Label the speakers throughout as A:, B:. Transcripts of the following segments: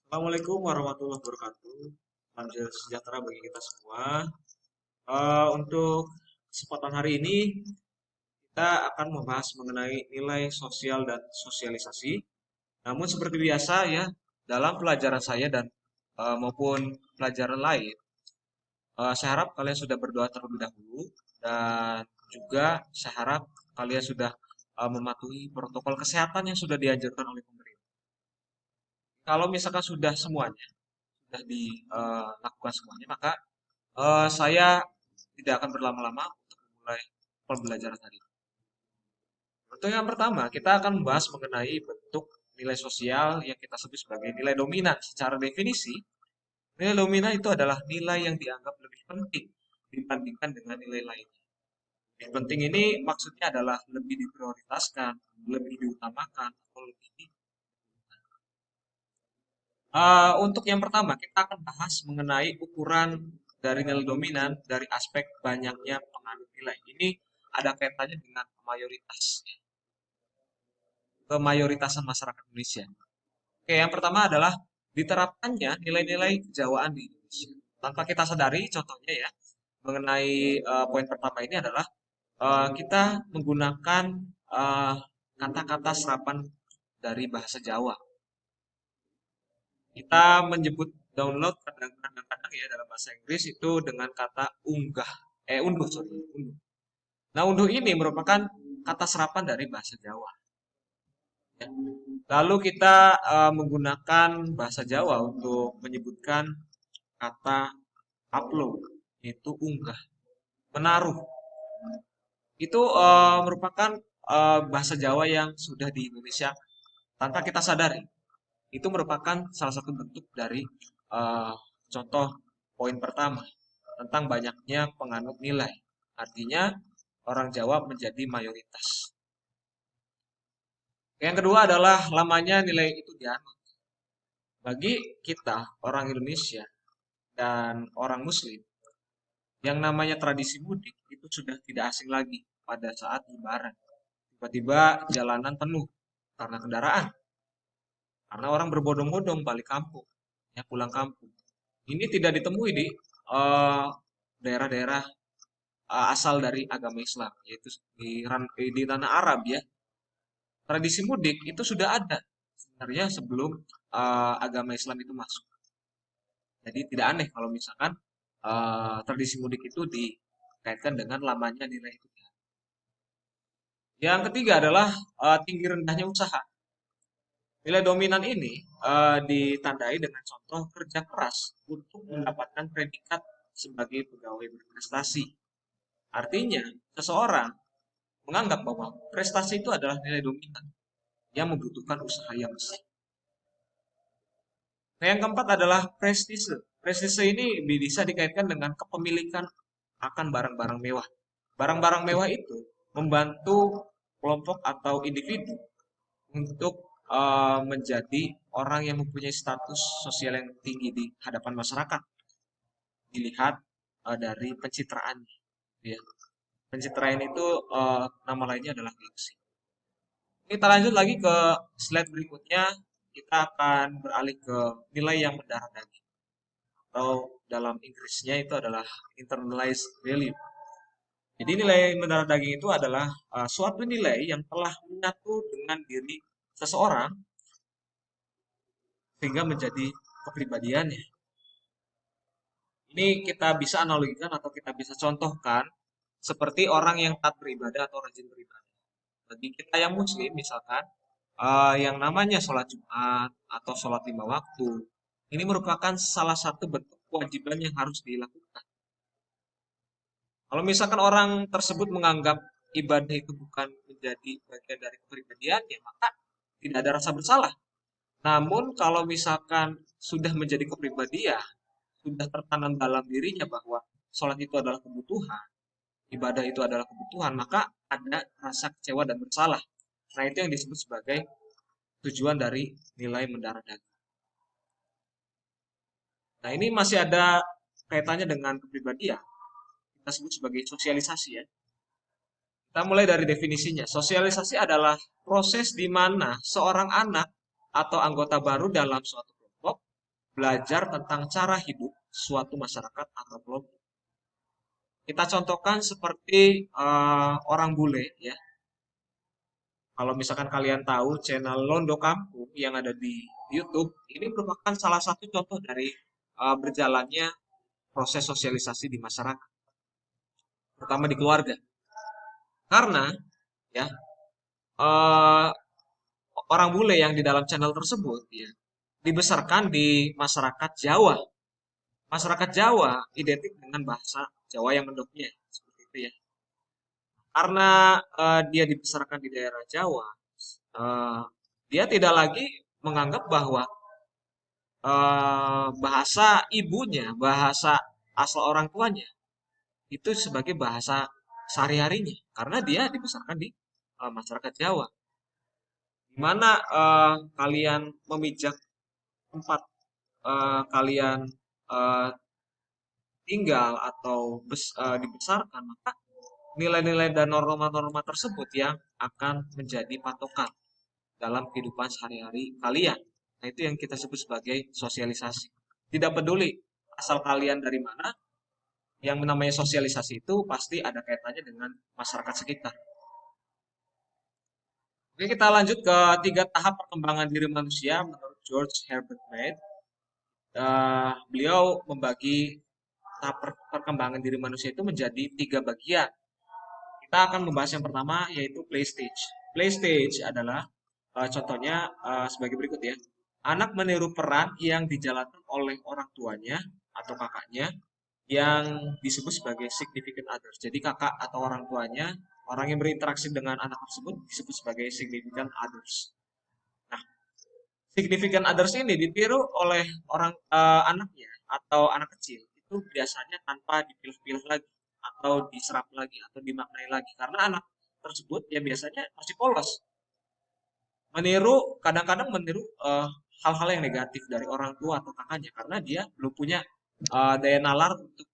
A: Assalamualaikum warahmatullahi wabarakatuh. Salam sejahtera bagi kita semua. Untuk kesempatan hari ini kita akan membahas mengenai nilai sosial dan sosialisasi. Namun seperti biasa ya, dalam pelajaran saya dan maupun pelajaran lain, saya harap kalian sudah berdoa terlebih dahulu dan juga saya harap kalian sudah mematuhi protokol kesehatan yang sudah dianjurkan oleh pemerintah. Kalau misalkan sudah semuanya, sudah dilakukan semuanya, maka saya tidak akan berlama-lama untuk memulai pembelajaran hari ini. Untuk yang pertama, kita akan membahas mengenai bentuk nilai sosial yang kita sebut sebagai nilai dominan. Secara definisi, nilai dominan itu adalah nilai yang dianggap lebih penting dibandingkan dengan nilai lainnya. Lebih penting ini maksudnya adalah lebih diprioritaskan, lebih diutamakan, atau lebih untuk yang pertama, kita akan bahas mengenai ukuran dari nilai dominan dari aspek banyaknya penganut nilai. Ini ada kaitannya dengan mayoritas, ya, kemayoritasan masyarakat Indonesia. Oke, yang pertama adalah diterapkannya nilai-nilai kejawaan di Indonesia. Tanpa kita sadari, contohnya ya, mengenai poin pertama ini adalah kita menggunakan eh, kata-kata serapan dari bahasa Jawa. Kita menyebut download kadang-kadang ya dalam bahasa Inggris itu dengan kata unggah, unduh, sorry, unduh. Nah, unduh ini merupakan kata serapan dari bahasa Jawa. Ya. Lalu kita menggunakan bahasa Jawa untuk menyebutkan kata upload, yaitu unggah, menaruh. Itu merupakan bahasa Jawa yang sudah di Indonesia tanpa kita sadari. Itu merupakan salah satu bentuk dari eh, contoh poin pertama tentang banyaknya penganut nilai. Artinya orang Jawa menjadi mayoritas. Yang kedua adalah lamanya nilai itu dianut. Bagi kita orang Indonesia dan orang Muslim, yang namanya tradisi mudik itu sudah tidak asing lagi pada saat Lebaran. Tiba-tiba jalanan penuh karena kendaraan, karena orang berbondong-bondong balik kampung, ya pulang kampung. Ini tidak ditemui di daerah-daerah asal dari agama Islam, yaitu di tanah Arab ya. Tradisi mudik itu sudah ada sebenarnya sebelum agama Islam itu masuk. Jadi tidak aneh kalau misalkan tradisi mudik itu dikaitkan dengan lamanya nilai itu. Yang ketiga adalah tinggi rendahnya usaha. Nilai dominan ini ditandai dengan contoh kerja keras untuk mendapatkan predikat sebagai pegawai berprestasi. Artinya, seseorang menganggap bahwa prestasi itu adalah nilai dominan yang membutuhkan usaha yang besar. Nah, yang keempat adalah prestise. Prestise ini bisa dikaitkan dengan kepemilikan akan barang-barang mewah. Barang-barang mewah itu membantu kelompok atau individu untuk menjadi orang yang mempunyai status sosial yang tinggi di hadapan masyarakat. Dilihat dari pencitraan, ya. Pencitraan itu nama lainnya adalah gengsi. Kita lanjut lagi ke slide berikutnya. Kita akan beralih ke nilai yang mendarah daging. Atau dalam Inggrisnya itu adalah internalized value. Jadi nilai mendarah daging itu adalah suatu nilai yang telah menyatu dengan diri seseorang sehingga menjadi kepribadiannya. Ini kita bisa analogikan atau kita bisa contohkan seperti orang yang taat beribadah atau rajin beribadah. Bagi kita yang muslim misalkan, yang namanya sholat Jumat atau sholat lima waktu, ini merupakan salah satu bentuk kewajiban yang harus dilakukan. Kalau misalkan orang tersebut menganggap ibadah itu bukan menjadi bagian dari kepribadiannya, maka tidak ada rasa bersalah. Namun kalau misalkan sudah menjadi kepribadian, sudah tertanam dalam dirinya bahwa sholat itu adalah kebutuhan, ibadah itu adalah kebutuhan, maka ada rasa kecewa dan bersalah. Nah, itu yang disebut sebagai tujuan dari nilai mendarah daging. Nah, ini masih ada kaitannya dengan kepribadian. Kita sebut sebagai sosialisasi ya. Kita mulai dari definisinya. Sosialisasi adalah proses di mana seorang anak atau anggota baru dalam suatu kelompok belajar tentang cara hidup suatu masyarakat atau kelompok. Kita contohkan seperti orang bule ya. Kalau misalkan kalian tahu channel Londo Kampung yang ada di YouTube, ini merupakan salah satu contoh dari berjalannya proses sosialisasi di masyarakat, terutama di keluarga. Karena ya eh, orang bule yang di dalam channel tersebut ya dibesarkan di masyarakat Jawa. Masyarakat Jawa identik dengan bahasa Jawa yang mendominasi seperti itu ya. Karena dia dibesarkan di daerah Jawa, eh, dia tidak lagi menganggap bahwa bahasa ibunya, bahasa asal orang tuanya itu sebagai bahasa sehari-harinya, karena dia dibesarkan di masyarakat Jawa, di mana kalian memijak tempat kalian eh, tinggal atau dibesarkan, maka nilai-nilai dan norma-norma tersebut yang akan menjadi patokan dalam kehidupan sehari-hari kalian. Nah, itu yang kita sebut sebagai sosialisasi. Tidak peduli asal kalian dari mana, yang namanya sosialisasi itu pasti ada kaitannya dengan masyarakat sekitar. Oke, kita lanjut ke 3 tahap perkembangan diri manusia menurut George Herbert Mead. Beliau membagi tahap perkembangan diri manusia itu menjadi 3 bagian. Kita akan membahas yang pertama yaitu play stage. Play stage adalah contohnya sebagai berikut ya. Anak meniru peran yang dijalankan oleh orang tuanya atau kakaknya yang disebut sebagai significant others. Jadi kakak atau orang tuanya, orang yang berinteraksi dengan anak tersebut disebut sebagai significant others. Nah, significant others ini ditiru oleh anaknya atau anak kecil itu biasanya tanpa dipilah-pilah lagi atau diserap lagi atau dimaknai lagi karena anak tersebut ya biasanya masih polos, meniru, kadang-kadang meniru hal-hal yang negatif dari orang tua atau kakaknya karena dia belum punya daya nalar untuk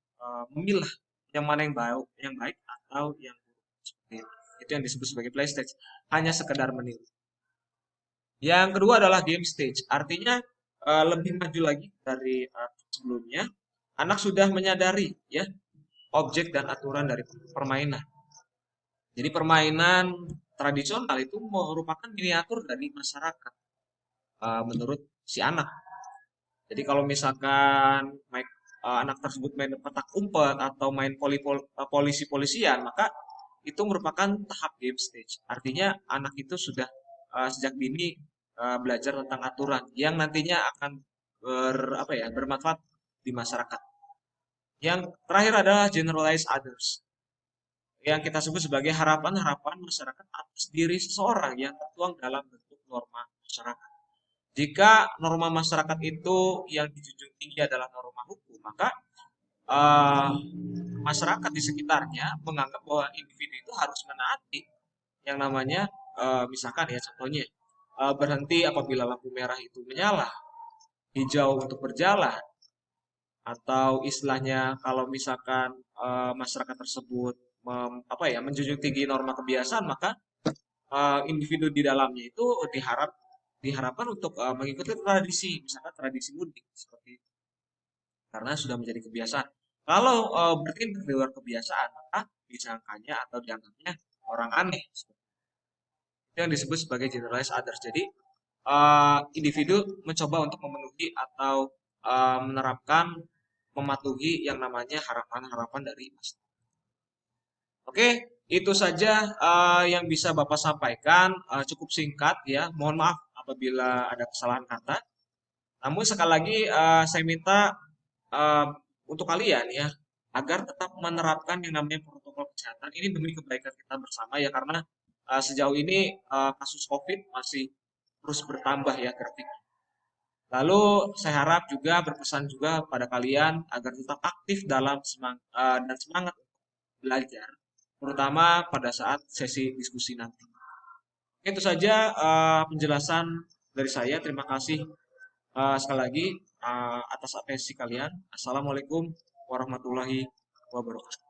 A: memilah yang mana yang baik atau yang buruk. Seperti itu yang disebut sebagai play stage, hanya sekedar meniru. Yang kedua adalah game stage, artinya lebih maju lagi dari sebelumnya. Anak sudah menyadari ya objek dan aturan dari permainan. Jadi permainan tradisional itu merupakan miniatur dari masyarakat menurut si anak. Jadi kalau misalkan anak tersebut main petak umpet atau main polisi-polisian, maka itu merupakan tahap game stage. Artinya anak itu sudah sejak dini belajar tentang aturan yang nantinya akan bermanfaat di masyarakat. Yang terakhir adalah generalized others, yang kita sebut sebagai harapan-harapan masyarakat atas diri seseorang yang tertuang dalam bentuk norma masyarakat. Jika norma masyarakat itu yang dijunjung tinggi adalah norma hukum, maka uh, masyarakat di sekitarnya menganggap bahwa individu itu harus menaati yang namanya misalkan ya contohnya berhenti apabila lampu merah itu menyala, hijau untuk berjalan, atau istilahnya kalau misalkan masyarakat tersebut menjunjung tinggi norma kebiasaan, maka individu di dalamnya itu diharapkan untuk mengikuti tradisi, misalkan tradisi mudik seperti itu, karena sudah menjadi kebiasaan. Kalau bertindak di luar kebiasaan, maka disangkanya atau dianggapnya orang aneh. Itu yang disebut sebagai generalized others. Jadi individu mencoba untuk memenuhi atau menerapkan, mematuhi yang namanya harapan-harapan dari masyarakat. Oke, itu saja yang bisa Bapak sampaikan. Cukup singkat ya. Mohon maaf apabila ada kesalahan kata. Namun sekali lagi saya minta eh, untuk kalian ya agar tetap menerapkan yang namanya protokol kesehatan ini demi kebaikan kita bersama ya, karena sejauh ini kasus COVID masih terus bertambah ya grafiknya. Lalu saya harap juga berpesan juga pada kalian agar tetap aktif dalam dan semangat belajar, terutama pada saat sesi diskusi nanti. Itu saja penjelasan dari saya. Terima kasih sekali lagi atas atensi kalian. Assalamualaikum warahmatullahi wabarakatuh.